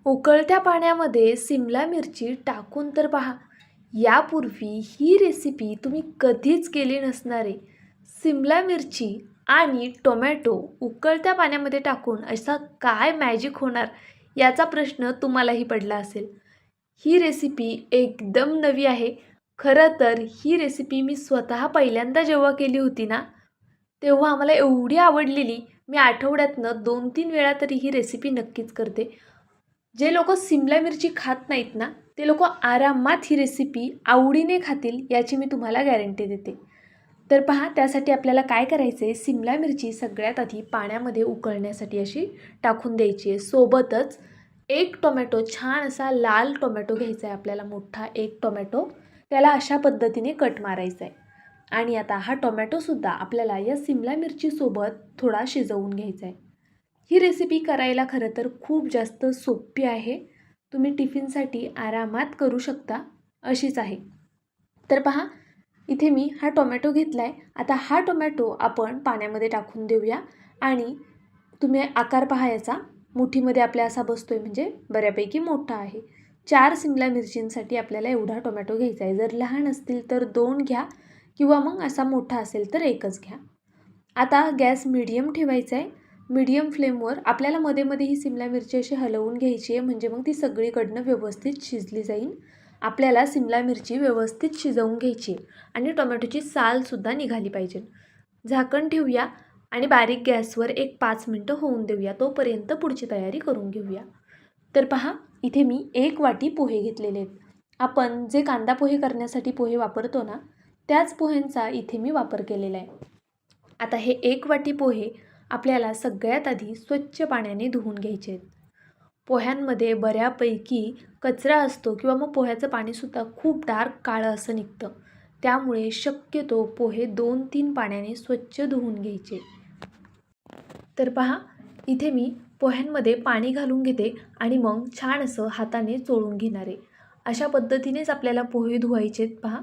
उकळत्या पाण्यामध्ये सिमला मिरची टाकून तर पहा. यापूर्वी ही रेसिपी तुम्ही कधीच केली नसणार आहे. सिमला मिरची आणि टोमॅटो उकळत्या पाण्यामध्ये टाकून असा काय मॅजिक होणार याचा प्रश्न तुम्हालाही पडला असेल. ही रेसिपी एकदम नवी आहे. खरं तर ही रेसिपी मी स्वतः पहिल्यांदा जेव्हा केली होती ना, तेव्हा आम्हाला एवढी आवडलेली, मी आठवड्यातनं 2-3 वेळा तरी ही रेसिपी नक्कीच करते. जे लोक सिमला मिरची खात नाहीत ना, ते लोक आरामात ही रेसिपी आवडीने खातील याची मी तुम्हाला गॅरंटी देते. तर पहा, त्यासाठी आपल्याला काय करायचं आहे, सिमला मिरची सगळ्यात आधी पाण्यामध्ये उकळण्यासाठी अशी टाकून द्यायची आहे. सोबतच एक टोमॅटो, छान असा लाल टोमॅटो घ्यायचा आहे आपल्याला, मोठा एक टोमॅटो. त्याला अशा पद्धतीने कट मारायचा आहे. आणि आता हा टोमॅटोसुद्धा आपल्याला या सिमला मिरचीसोबत थोडा शिजवून घ्यायचा आहे. ही रेसिपी करायला खरं तर खूप जास्त सोपी आहे. तुम्ही टिफिनसाठी आरामात करू शकता अशीच आहे. तर पहा, इथे मी हा टोमॅटो घेतला आहे. आता हा टोमॅटो आपण पाण्यामध्ये टाकून देऊया. आणि तुम्ही आकार पहा याचा, मुठीमध्ये आपल्या असा बसतोय म्हणजे बऱ्यापैकी मोठा आहे. 4 सिमला मिरचींसाठी आपल्याला एवढा टोमॅटो घ्यायचा आहे. जर लहान असतील तर 2 घ्या किंवा मग असा मोठा असेल तर 1च घ्या. आता गॅस मीडियम ठेवायचा आहे. मीडियम फ्लेमवर आपल्याला मध्ये मध्ये ही सिमला मिरची अशी हलवून घ्यायची आहे, म्हणजे मग ती सगळीकडनं व्यवस्थित शिजली जाईल. आपल्याला सिमला मिरची व्यवस्थित शिजवून घ्यायची आणि टोमॅटोची सालसुद्धा निघाली पाहिजे. झाकण ठेवूया आणि बारीक गॅसवर एक 5 मिनटं होऊन देऊया. तोपर्यंत पुढची तयारी करून घेऊया. तर पहा, इथे मी 1 वाटी पोहे घेतलेले आहेत. आपण जे कांदा पोहे करण्यासाठी पोहे वापरतो ना, त्याच पोह्यांचा इथे मी वापर केलेला आहे. आता हे 1 वाटी पोहे आपल्याला सगळ्यात आधी स्वच्छ पाण्याने धुवून घ्यायचे आहेत. पोह्यांमध्ये बऱ्यापैकी कचरा असतो किंवा मग पोह्याचं पाणीसुद्धा खूप डार्क काळं असं निघतं. त्यामुळे शक्यतो पोहे 2-3 पाण्याने स्वच्छ धुवून घ्यायचे. तर पहा, इथे मी पोह्यांमध्ये पाणी घालून घेते आणि मग छान असं हाताने चोळून घेणार आहे. अशा पद्धतीनेच आपल्याला पोहे धुवायचे आहेत. पहा,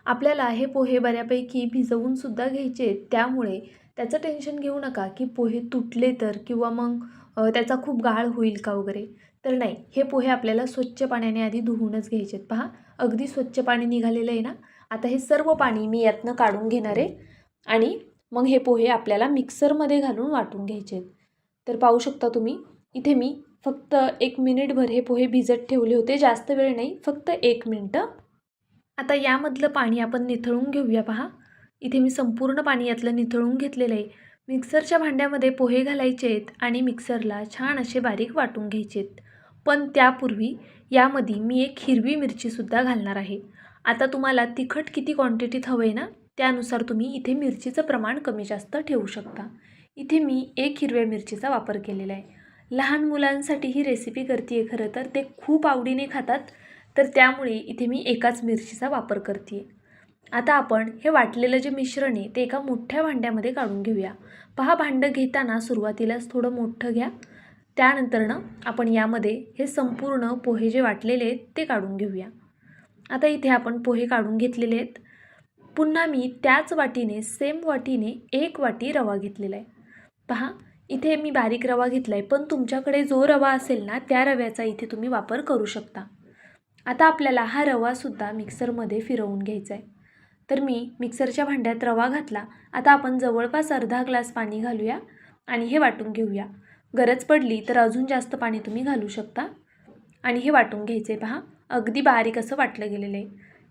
आपल्याला हे पोहे बऱ्यापैकी भिजवूनसुद्धा घ्यायचे आहेत. त्यामुळे त्याचं टेन्शन घेऊ नका की पोहे तुटले तर किंवा मग त्याचा खूप गाळ होईल का वगैरे. तर नाही, हे पोहे आपल्याला स्वच्छ पाण्याने आधी धुवूनच घ्यायचे आहेत. पहा, अगदी स्वच्छ पाणी निघालेलं आहे ना. आता हे सर्व पाणी मी यातनं काढून घेणार आहे आणि मग हे पोहे आपल्याला मिक्सरमध्ये घालून वाटून घ्यायचे आहेत. तर पाहू शकता तुम्ही, इथे मी फक्त 1 मिनिटभर हे पोहे भिजत ठेवले होते. जास्त वेळ नाही, फक्त 1 मिनटं. आता यामधलं पाणी आपण निथळून घेऊया. पहा, इथे मी संपूर्ण पाणी यातलं निथळून घेतलेलं आहे. मिक्सरच्या भांड्यामध्ये पोहे घालायचे आहेत आणि मिक्सरला छान असे बारीक वाटून घ्यायचे आहेत. पण त्यापूर्वी यामध्ये मी एक हिरवी मिरचीसुद्धा घालणार आहे. आता तुम्हाला तिखट किती क्वांटिटीत हवं आहे ना, त्यानुसार तुम्ही इथे मिरचीचं प्रमाण कमी जास्त ठेवू शकता. इथे मी 1 हिरव्या मिरचीचा वापर केलेला आहे. लहान मुलांसाठी ही रेसिपी करते आहे. खरं तर ते खूप आवडीने खातात, तर त्यामुळे इथे मी 1च मिरचीचा वापर करते आहे. आता आपण हे वाटलेलं जे मिश्रण आहे ते एका मोठ्या भांड्यामध्ये काढून घेऊया. पहा, भांडं घेताना सुरुवातीलाच थोडं मोठं घ्या. त्यानंतरनं आपण यामध्ये हे संपूर्ण पोहे जे वाटलेले आहेत ते काढून घेऊया. आता इथे आपण पोहे काढून घेतलेले आहेत. पुन्हा मी त्याच वाटीने, सेम वाटीने 1 वाटी रवा घेतलेला आहे. पहा, इथे मी बारीक रवा घेतला आहे, पण तुमच्याकडे जो रवा असेल ना, त्या रव्याचा इथे तुम्ही वापर करू शकता. आता आपल्याला हा रवासुद्धा मिक्सरमध्ये फिरवून घ्यायचा आहे. तर मी मिक्सरच्या भांड्यात रवा घातला. आता आपण जवळपास अर्धा ग्लास पाणी घालूया आणि हे वाटून घेऊया. गरज पडली तर अजून जास्त पाणी तुम्ही घालू शकता आणि हे वाटून घ्यायचं आहे. पहा, अगदी बारीक असं वाटलं गेलेलं आहे.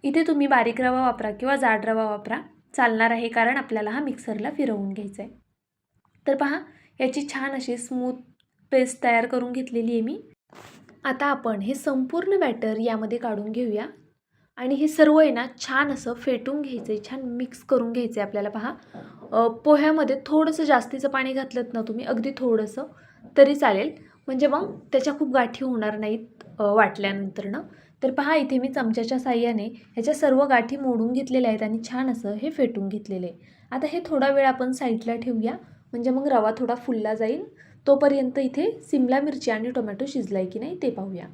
इथे तुम्ही बारीक रवा वापरा किंवा जाड रवा वापरा, चालणार आहे, कारण आपल्याला हा मिक्सरला फिरवून घ्यायचा आहे. तर पहा, याची छान अशी स्मूथ पेस्ट तयार करून घेतलेली आहे मी. आता आपण हे संपूर्ण बॅटर यामध्ये काढून घेऊया आणि हे सर्व आहे ना छान असं फेटून घ्यायचं आहे, छान मिक्स करून घ्यायचं आहे आपल्याला. पहा, पोह्यामध्ये थोडंसं जास्तीचं पाणी घातलं ना तुम्ही, अगदी थोडंसं तरी चालेल, म्हणजे मग त्याच्या खूप गाठी होणार नाहीत वाटल्यानंतरनं. तर पहा, इथे मी चमच्याच्या साहाय्याने ह्याच्या सर्व गाठी मोडून घेतलेल्या आहेत आणि छान असं हे फेटून घेतलेलं आहे. आता हे थोडा वेळ आपण साईडला ठेवूया, म्हणजे मग रवा थोडा फुलला जाईल. तोपर्यंत इथे सिमला मिरची आणि टोमॅटो शिजला आहे की नाही ते पाहूया.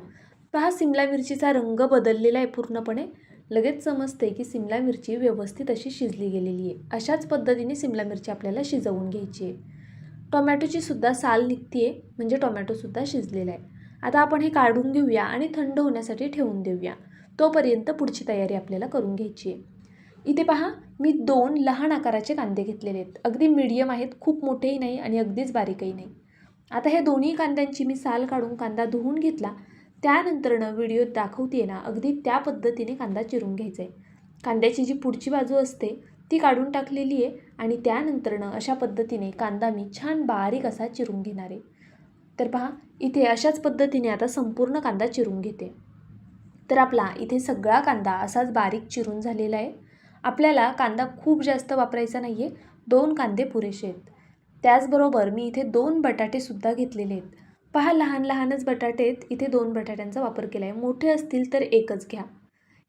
पहा, सिमला मिरचीचा रंग बदललेला आहे पूर्णपणे. लगेच समजते की सिमला मिरची व्यवस्थित अशी शिजली गेलेली आहे. अशाच पद्धतीने सिमला मिरची आपल्याला शिजवून घ्यायची आहे. टोमॅटोची सुद्धा साल निघते आहे, म्हणजे टोमॅटोसुद्धा शिजलेला आहे. आता आपण हे काढून घेऊया आणि थंड होण्यासाठी ठेवून देऊया. तोपर्यंत पुढची तयारी आपल्याला करून घ्यायची आहे. इथे पहा, मी 2 लहान आकाराचे कांदे घेतलेले आहेत. अगदी मीडियम आहेत, खूप मोठेही नाही आणि अगदीच बारीकही नाही. आता हे दोन्ही कांद्यांची मी साल काढून कांदा धुवून घेतला. त्यानंतरनं व्हिडिओत दाखवते ना, अगदी त्या पद्धतीने कांदा चिरून घ्यायचा आहे. कांद्याची जी पुढची बाजू असते ती काढून टाकलेली आहे आणि त्यानंतरनं अशा पद्धतीने कांदा मी छान बारीक असा चिरून घेणार आहे. तर पहा, इथे अशाच पद्धतीने आता संपूर्ण कांदा चिरून घेते. तर आपला इथे सगळा कांदा असाच बारीक चिरून झालेला आहे. आपल्याला कांदा खूप जास्त वापरायचा नाही आहे, 2 कांदे पुरेसे आहेत. त्याचबरोबर मी इथे 2 बटाटेसुद्धा घेतलेले आहेत. पहा, लहान लहानच बटाटे आहेत. इथे 2 बटाट्यांचा वापर केला आहे. मोठे असतील तर एकच घ्या.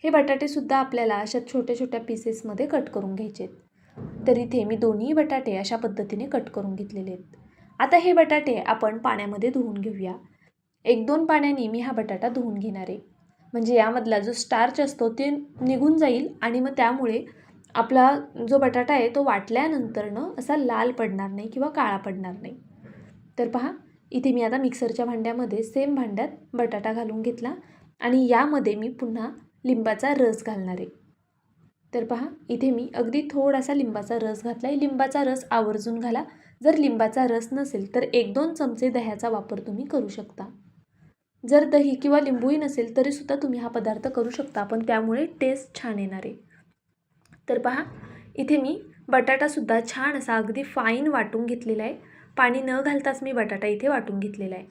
हे बटाटेसुद्धा आपल्याला अशा छोट्या छोट्या पीसेसमध्ये कट करून घ्यायचे आहेत. तर इथे मी दोन्ही बटाटे अशा पद्धतीने कट करून घेतलेले आहेत. आता हे बटाटे आपण पाण्यामध्ये धुवून घेऊया. 1-2 पाण्याने मी हा बटाटा धुवून घेणार आहे. म्हणजे यामधला जो स्टार्च असतो ते निघून जाईल आणि मग त्यामुळे आपला जो बटाटा आहे तो वाटल्यानंतरनं असा लाल पडणार नाही किंवा काळा पडणार नाही. तर पहा, इथे मी आता मिक्सरच्या भांड्यामध्ये सेम भांड्यात बटाटा घालून घेतला आणि यामध्ये मी पुन्हा लिंबाचा रस घालणार आहे. तर पहा, इथे मी अगदी थोडासा लिंबाचा रस घातला आहे. लिंबाचा रस आवर्जून घाला. जर लिंबाचा रस नसेल तर 1-2 चमचे दह्याचा वापर तुम्ही करू शकता. जर दही किंवा लिंबूही नसेल तरीसुद्धा तुम्ही हा पदार्थ करू शकता, पण त्यामुळे टेस्ट छान येणार आहे. तर पहा, इथे मी बटाटासुद्धा छान असा अगदी फाईन वाटून घेतलेला आहे. पाणी न घालताच मी बटाटा इथे वाटून घेतलेला आहे.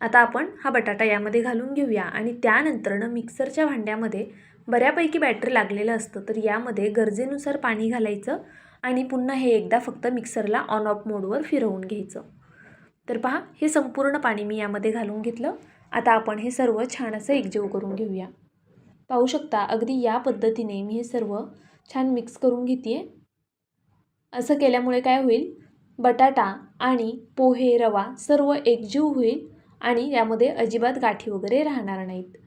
आता आपण हा बटाटा यामध्ये घालून घेऊया आणि त्यानंतरनं मिक्सरच्या भांड्यामध्ये बऱ्यापैकी बॅटर लागलेलं असतं, तर यामध्ये गरजेनुसार पाणी घालायचं आणि पुन्हा हे एकदा फक्त मिक्सरला ऑन ऑफ मोडवर फिरवून घ्यायचं. तर पहा, हे संपूर्ण पाणी मी यामध्ये घालून घेतलं. आता आपण हे सर्व छान असं एकजीव करून घेऊया. पाहू शकता, अगदी या पद्धतीने मी हे सर्व छान मिक्स करून घेते आहे. असं केल्यामुळे काय होईल, बटाटा आणि पोहे, रवा सर्व एकजीव होईल आणि यामध्ये अजिबात गाठी वगैरे राहणार नाहीत.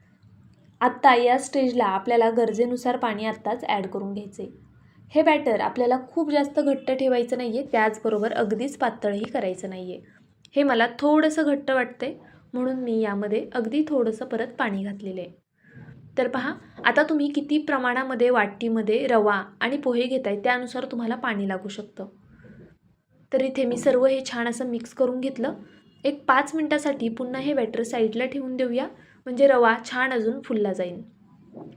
आत्ता या स्टेजला आपल्याला गरजेनुसार पाणी आत्ताच ॲड करून घ्यायचे. हे बॅटर आपल्याला खूप जास्त घट्ट ठेवायचं नाही आहे, त्याचबरोबर अगदीच पातळही करायचं नाही आहे. हे मला थोडंसं घट्ट वाटते म्हणून मी यामध्ये अगदी थोडंसं परत पाणी घातलेलं आहे. तर पहा, आता तुम्ही किती प्रमाणामध्ये वाटीमध्ये रवा आणि पोहे घेताय त्यानुसार तुम्हाला पाणी लागू शकतं. तर इथे मी सर्व हे छान असं मिक्स करून घेतलं. एक 5 मिनटासाठी पुन्हा हे बॅटर साईडला ठेवून देऊया, म्हणजे रवा छान अजून फुलला जाईल.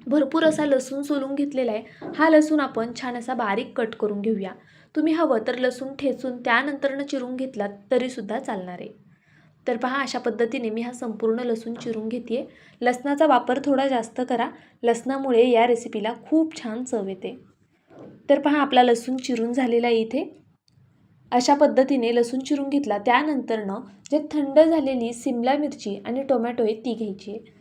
भरपूर असा लसूण सोलून घेतलेला आहे. हा लसूण आपण छान असा बारीक कट करून घेऊया. तुम्ही हवं तर लसूण ठेचून त्यानंतरनं चिरून घेतलात तरीसुद्धा चालणार आहे. तर पहा, अशा पद्धतीने मी हा संपूर्ण लसूण चिरून घेते आहे. लसणाचा वापर थोडा जास्त करा, लसणामुळे या रेसिपीला खूप छान चव येते. तर पहा, आपला लसूण चिरून झालेला आहे. इथे अशा पद्धतीने लसूण चिरून घेतला. त्यानंतरनं जे थंड झालेली सिमला मिरची आणि टोमॅटो आहे ती घ्यायची आहे.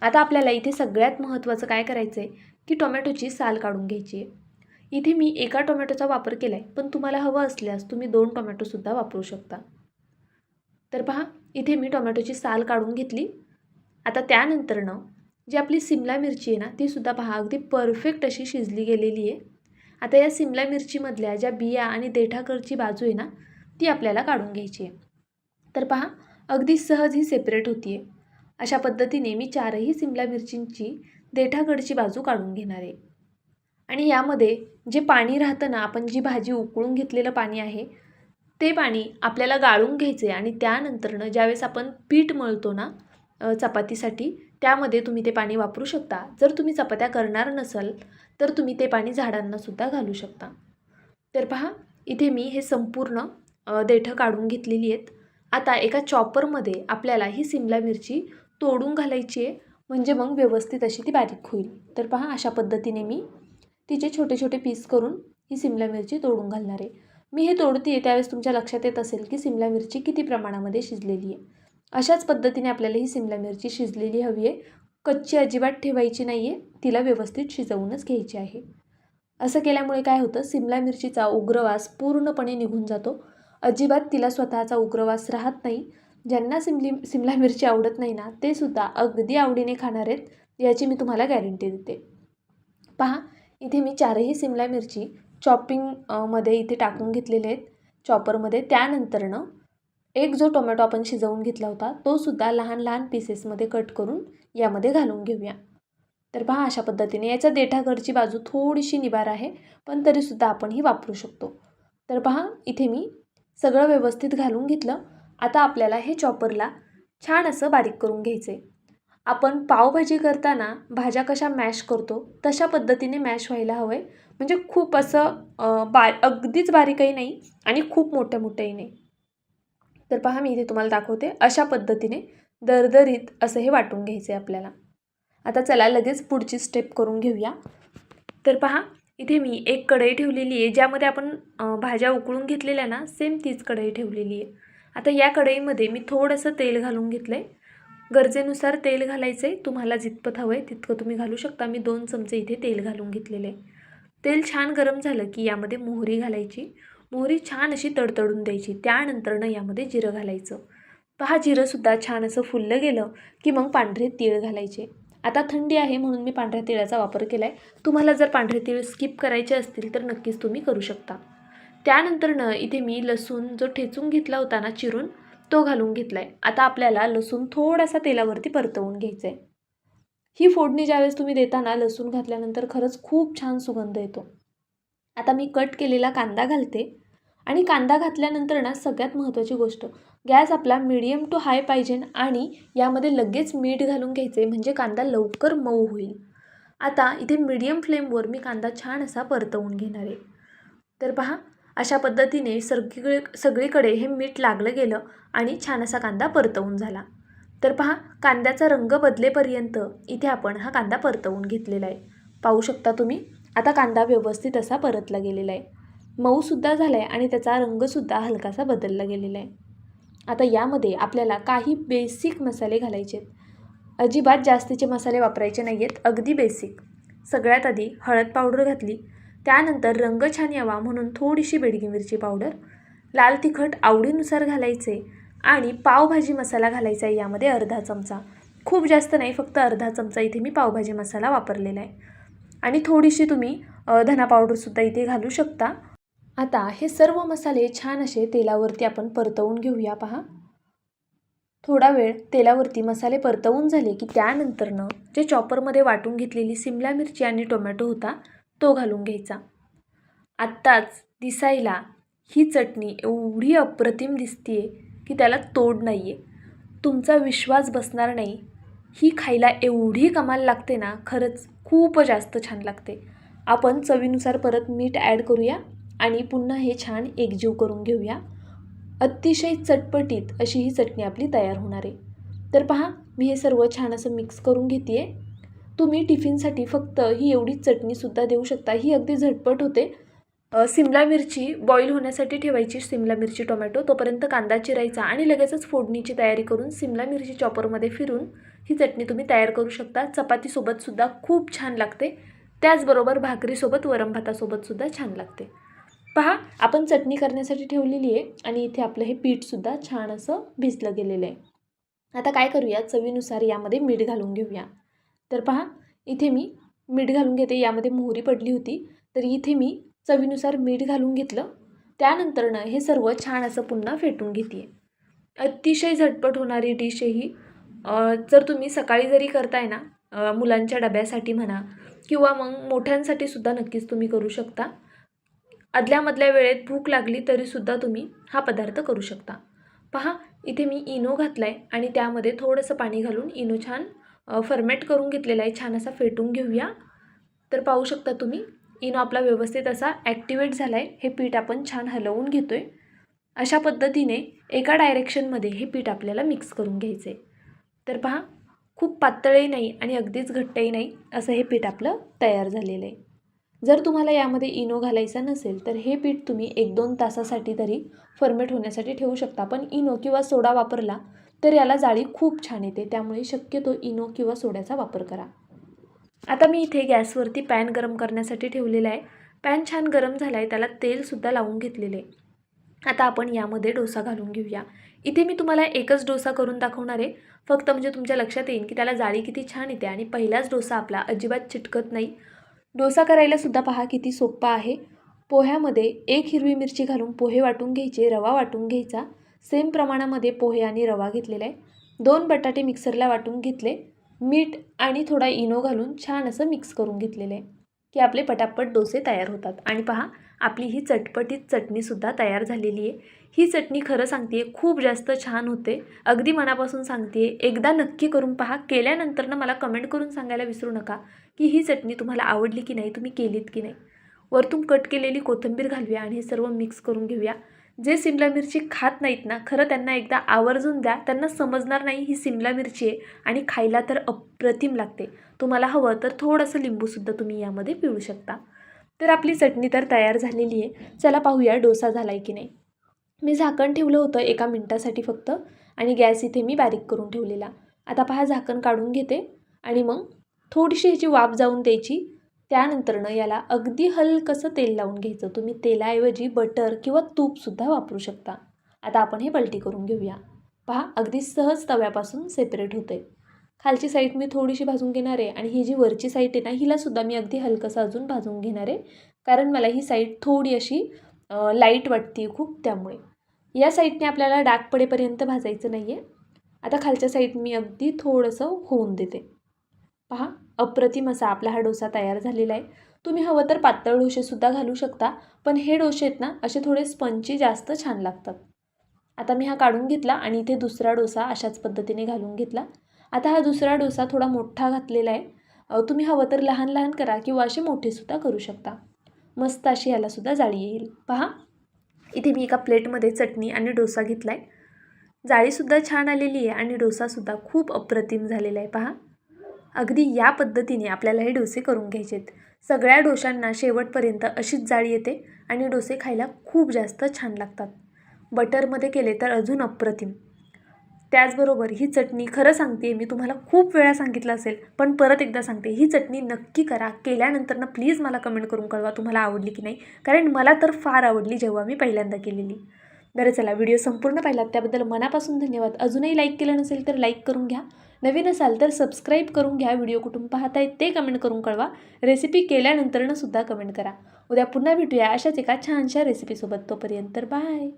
आता आपल्याला इथे सगळ्यात महत्त्वाचं काय करायचं आहे की टोमॅटोची साल काढून घ्यायची आहे. इथे मी एका टोमॅटोचा वापर केला आहे, पण तुम्हाला हवं असल्यास तुम्ही 2 टोमॅटोसुद्धा वापरू शकता. तर पहा, इथे मी टोमॅटोची साल काढून घेतली. आता त्यानंतरनं जी आपली सिमला मिरची आहे ना, तीसुद्धा पहा अगदी परफेक्ट अशी शिजली गेलेली आहे. आता या सिमला मिरचीमधल्या ज्या बिया आणि देठाकडची बाजू आहे ना, ती आपल्याला काढून घ्यायची आहे. तर पहा, अगदी सहज ही सेपरेट होती आहे. अशा पद्धतीने मी 4ही सिमला मिरचींची देठाकडची बाजू काढून घेणार आहे. आणि यामध्ये जे पाणी राहतं ना, आपण जी भाजी उकळून घेतलेलं पाणी आहे ते पाणी आपल्याला गाळून घ्यायचे आणि त्यानंतरनं ज्यावेळेस आपण पीठ मळतो ना चपातीसाठी, त्यामध्ये तुम्ही ते पाणी वापरू शकता. जर तुम्ही चपात्या करणार नसाल तर तुम्ही ते पाणी झाडांनासुद्धा घालू शकता. तर पहा, इथे मी हे संपूर्ण देठं काढून घेतलेली आहेत. आता एका चॉपरमध्ये आपल्याला ही सिमला मिरची तोडून घालायची आहे, म्हणजे मग व्यवस्थित अशी ती बारीक होईल. तर पहा, अशा पद्धतीने मी तिचे छोटे छोटे पीस करून ही सिमला मिरची तोडून घालणार आहे. मी हे तोडते त्यावेळेस तुमच्या लक्षात येत असेल की सिमला मिरची किती प्रमाणामध्ये शिजलेली आहे. अशाच पद्धतीने आपल्याला ही सिमला मिरची शिजलेली हवी आहे. कच्ची अजिबात ठेवायची नाही आहे, तिला व्यवस्थित शिजवूनच घ्यायची आहे. असं केल्यामुळे काय होतं, सिमला मिरचीचा उग्रवास पूर्णपणे निघून जातो. अजिबात तिला स्वतःचा उग्रवास राहत नाही. ज्यांना सिमला मिरची आवडत नाही ना, ते सुद्धा अगदी आवडीने खाणार आहेत, याची मी तुम्हाला गॅरंटी देते. पहा, इथे मी 4ही सिमला मिरची चॉपिंग मध्ये इथे टाकून घेतलेले आहेत चॉपरमध्ये. त्यानंतरनं एक जो टोमॅटो आपण शिजवून घेतला होता तो सुद्धा लहान लहान पीसेसमध्ये कट करून यामध्ये घालून घेऊया. तर पहा अशा पद्धतीने याच्या देठाकडची बाजू थोडीशी निबार आहे, पण तरीसुद्धा आपण ही वापरू शकतो. तर पहा इथे मी सगळं व्यवस्थित घालून घेतलं. आता आपल्याला हे चॉपरला छान असं बारीक करून घ्यायचं आहे. आपण पावभाजी करताना भाज्या कशा मॅश करतो तशा पद्धतीने मॅश व्हायला हवं आहे. म्हणजे खूप असं अगदीच बारीकही नाही आणि खूप मोठ्या मोठ्याही नाही. तर पहा मी इथे तुम्हाला दाखवते अशा पद्धतीने दरदरीत असं हे वाटून घ्यायचं आहे आपल्याला. आता चला लगेच पुढची स्टेप करून घेऊया. तर पहा इथे मी एक कढई ठेवलेली आहे, ज्यामध्ये आपण भाज्या उकळून घेतलेल्या ना सेम तीच कढई ठेवलेली आहे. आता या कढईमध्ये मी थोडंसं तेल घालून घेतलं आहे. गरजेनुसार तेल घालायचं आहे. तुम्हाला जितपत हवं आहे तितकं तुम्ही घालू शकता. मी 2 चमचे इथे तेल घालून घेतलेलं आहे. तेल छान गरम झालं की यामध्ये मोहरी घालायची. मोहरी छान अशी तडतडून द्यायची. त्यानंतरनं यामध्ये जिरं घालायचं. पहा जिरंसुद्धा छान असं फुललं गेलं की मग पांढरे तीळ घालायचे. आता थंडी आहे म्हणून मी पांढऱ्या तिळाचा वापर केला आहे. तुम्हाला जर पांढरे तीळ स्किप करायचे असतील तर नक्कीच तुम्ही करू शकता. त्यानंतरनं इथे मी लसूण जो ठेचून घेतला होता ना चिरून तो घालून घेतला आहे. आता आपल्याला लसूण थोडासा तेलावरती परतवून घ्यायचा आहे. ही फोडणी ज्यावेळेस तुम्ही देताना लसूण घातल्यानंतर खरंच खूप छान सुगंध येतो. आता मी कट केलेला कांदा घालते आणि कांदा घातल्यानंतर ना सगळ्यात महत्त्वाची गोष्ट गॅस आपला मीडियम टू हाय पाहिजे आणि यामध्ये लगेच मीठ घालून घ्यायचे म्हणजे कांदा लवकर मऊ होईल. आता इथे मीडियम फ्लेमवर मी कांदा छान असा परतवून घेणार आहे. तर पहा अशा पद्धतीने सगळीकडे हे मीठ लागलं गेलं आणि छान असा कांदा परतवून झाला. तर पहा कांद्याचा रंग बदलेपर्यंत इथे आपण हा कांदा परतवून घेतलेला आहे. पाहू शकता तुम्ही आता कांदा व्यवस्थित असा परतला गेलेला आहे. मऊसुद्धा झाला आहे आणि त्याचा रंगसुद्धा हलकासा बदलला गेलेला आहे. आता यामध्ये आपल्याला काही बेसिक मसाले घालायचे आहेत. अजिबात जास्तीचे मसाले वापरायचे नाही आहेत, अगदी बेसिक. सगळ्यात आधी हळद पावडर घातली. त्यानंतर रंग छान यावा म्हणून थोडीशी बेडगी मिरची पावडर, लाल तिखट आवडीनुसार घालायचे आणि पावभाजी मसाला घालायचा आहे यामध्ये अर्धा चमचा. खूप जास्त नाही, फक्त अर्धा चमचा इथे मी पावभाजी मसाला वापरलेला आहे. आणि थोडीशी तुम्ही धना पावडरसुद्धा इथे घालू शकता. आता हे सर्व मसाले छान असे तेलावरती आपण परतवून घेऊया. पहा थोडा वेळ तेलावरती मसाले परतवून झाले की त्यानंतरनं जे चॉपरमध्ये वाटून घेतलेली सिमला मिरची आणि टोमॅटो होता तो घालून घ्यायचा. आत्ताच दिसायला ही चटणी एवढी अप्रतिम दिसतीये की त्याला तोड नाही आहे. तुमचा विश्वास बसणार नाही. ही खायला एवढी कमाल लागते ना, खरंच खूप जास्त छान लागते. आपण चवीनुसार परत मीठ ॲड करूया आणि पुन्हा हे छान एकजीव करून घेऊया. अतिशय चटपटीत अशी ही चटणी आपली तयार होणार आहे. तर पहा मी हे सर्व छान असं मिक्स करून घेते आहे. तुम्ही टिफिनसाठी फक्त ही एवढीच चटणीसुद्धा देऊ शकता. ही अगदी झटपट होते. सिमला मिरची बॉईल होण्यासाठी ठेवायची. सिमला मिरची टोमॅटो तोपर्यंत कांदा चिरायचा आणि लगेचच फोडणीची तयारी करून सिमला मिरची चॉपरमध्ये फिरून ही चटणी तुम्ही तयार करू शकता. चपातीसोबतसुद्धा खूप छान लागते. त्याचबरोबर भाकरीसोबत वरण भातासोबतसुद्धा छान लागते. पहा आपण चटणी करण्यासाठी ठेवलेली आहे आणि इथे आपलं हे पीठसुद्धा छान असं भिजलं गेलेलं आहे. आता काय करूया चवीनुसार यामध्ये मीठ घालून घेऊया. तर पहा इथे मी मीठ घालून घेते. यामध्ये मोहरी पडली होती तर इथे मी चवीनुसार मीठ घालून घेतलं. त्यानंतरनं हे सर्व छान असं पुन्हा फेटून घेते आहे. अतिशय झटपट होणारी डिश आहे ही. जर तुम्ही सकाळी जरी करताय ना मुलांच्या डब्यासाठी म्हणा किंवा मग मोठ्यांसाठी सुद्धा नक्कीच तुम्ही करू शकता. आदल्यामधल्या वेळेत भूक लागली तरीसुद्धा तुम्ही हा पदार्थ करू शकता. पहा इथे मी इनो घातला आहे आणि त्यामध्ये थोडंसं पाणी घालून इनो छान फर्मेट करून घेतलेला आहे. छान असा फेटून घेऊया. तर पाहू शकता तुम्ही इनो आपला व्यवस्थित असा ॲक्टिवेट झाला आहे. हे पीठ आपण छान हलवून घेतो आहे. अशा पद्धतीने एका डायरेक्शनमध्ये हे पीठ आपल्याला मिक्स करून घ्यायचं आहे. तर पहा खूप पातळही नाही आणि अगदीच घट्टही नाही असं हे पीठ आपलं तयार झालेलं आहे. जर तुम्हाला यामध्ये इनो घालायचा नसेल तर हे पीठ तुम्ही 1-2 तासासाठी तरी फर्मेट होण्यासाठी ठेवू शकता. पण इनो किंवा सोडा वापरला तर याला जाळी खूप छान येते. त्यामुळे शक्यतो इनो किंवा सोड्याचा वापर करा. आता मी इथे गॅसवरती पॅन गरम करण्यासाठी ठेवलेला आहे. पॅन छान गरम झाला आहे. त्याला तेलसुद्धा लावून घेतलेले आहे. आता आपण यामध्ये डोसा घालून घेऊया. इथे मी तुम्हाला एकच डोसा करून दाखवणार आहे. फक्त म्हणजे तुमच्या लक्षात येईल की त्याला जाळी किती छान येते आणि पहिलाच डोसा आपला अजिबात चिटकत नाही. डोसा करायलासुद्धा पहा किती सोप्पा आहे. पोह्यामध्ये 1 हिरवी मिरची घालून पोहे वाटून घ्यायचे, रवा वाटून घ्यायचा. सेम प्रमाणामध्ये पोहे आणि रवा घेतलेला आहे. 2 बटाटे मिक्सरला वाटून घेतले. मीठ आणि थोडा इनो घालून छान असं मिक्स करून घेतलेलं आहे की आपले पटापट डोसे तयार होतात. आणि पहा, आपली ही चटपटीत चटणीसुद्धा तयार झालेली आहे. ही चटणी खरं सांगते खूप जास्त छान होते. अगदी मनापासून सांगते, एकदा नक्की करून पहा. केल्यानंतर ना मला कमेंट करून सांगायला विसरू नका की ही चटणी तुम्हाला आवडली की नाही, तुम्ही केलीत की नाही. वरतून कट केलेली कोथिंबीर घालूया आणि हे सर्व मिक्स करून घेऊया. जे सिमला मिरची खात नाहीत ना, खरं त्यांना एकदा आवर्जून द्या. त्यांना समजणार नाही ही सिमला मिरची आहे आणि खायला तर अप्रतिम लागते. तुम्हाला हवं तर थोडंसं लिंबूसुद्धा तुम्ही यामध्ये पिळू शकता. तर आपली चटणी तर तयार झालेली आहे. चला पाहूया डोसा झाला आहे की नाही. मी झाकण ठेवलं होतं 1 मिनिटासाठी फक्त आणि गॅस इथे मी बारीक करून ठेवलेला. आता पहा, झाकण काढून घेते आणि मग थोडीशी ह्याची वाफ जाऊन द्यायची. त्यानंतरनं याला अगदी हलकंसं तेल लावून घ्यायचं. तुम्ही तेलाऐवजी बटर किंवा तूपसुद्धा वापरू शकता. आता आपण हे पलटी करून घेऊया. पहा, अगदी सहज तव्यापासून सेपरेट होते. खालची साईड मी थोडीशी भाजून घेणार आहे आणि ही जी वरची साईड आहे ना, हिलासुद्धा मी अगदी हलकंसं अजून भाजून घेणार आहे. कारण मला ही साईड थोडी अशी लाईट वाटते खूप, त्यामुळे या साईडने आपल्याला डाग पडेपर्यंत भाजायचं नाही आहे. आता खालच्या साईड मी अगदी थोडंसं होऊन देते. पहा, अप्रतिम असा आपला हा डोसा तयार झालेला आहे. तुम्ही हवं तर पातळ डोसेसुद्धा घालू शकता, पण हे डोसे आहेत ना असे थोडे स्पंची जास्त छान लागतात. आता मी हा काढून घेतला आणि इथे दुसरा डोसा अशाच पद्धतीने घालून घेतला. आता हा दुसरा डोसा थोडा मोठा घातलेला आहे. तुम्ही हवं तर लहान लहान करा किंवा असे मोठेसुद्धा करू शकता. मस्त अशी यालासुद्धा जाळी येईल. पहा, इथे मी एका प्लेटमध्ये चटणी आणि डोसा घेतला आहे. जाळीसुद्धा छान आलेली आहे आणि डोसासुद्धा खूप अप्रतिम झालेला आहे. पहा, अगदी या पद्धतीने आपल्याला हे डोसे करून घ्यायचे आहेत. सगळ्या डोशांना शेवटपर्यंत अशीच जाळी येते आणि डोसे खायला खूप जास्त छान लागतात. बटरमध्ये केले तर अजून अप्रतिम. त्याचबरोबर ही चटणी खरं सांगते, मी तुम्हाला खूप वेळा सांगितलं असेल, पण परत एकदा सांगते, ही चटणी नक्की करा. केल्यानंतर ना प्लीज मला कमेंट करून कळवा तुम्हाला आवडली की नाही. कारण मला तर फार आवडली जेव्हा मी पहिल्यांदा केलेली. बरं चला, व्हिडिओ संपूर्ण पाहिलात त्याबद्दल मनापासून धन्यवाद. अजूनही लाईक केलं नसेल तर लाईक करून घ्या. नवीन असाल तर सबस्क्राईब करून घ्या. व्हिडिओ कुठून पाहताय ते कमेंट करून कळवा. रेसिपी केल्यानंतरनं सुद्धा कमेंट करा. उद्या पुन्हा भेटूया अशाच एका छानशा रेसिपीसोबत. तोपर्यंत बाय.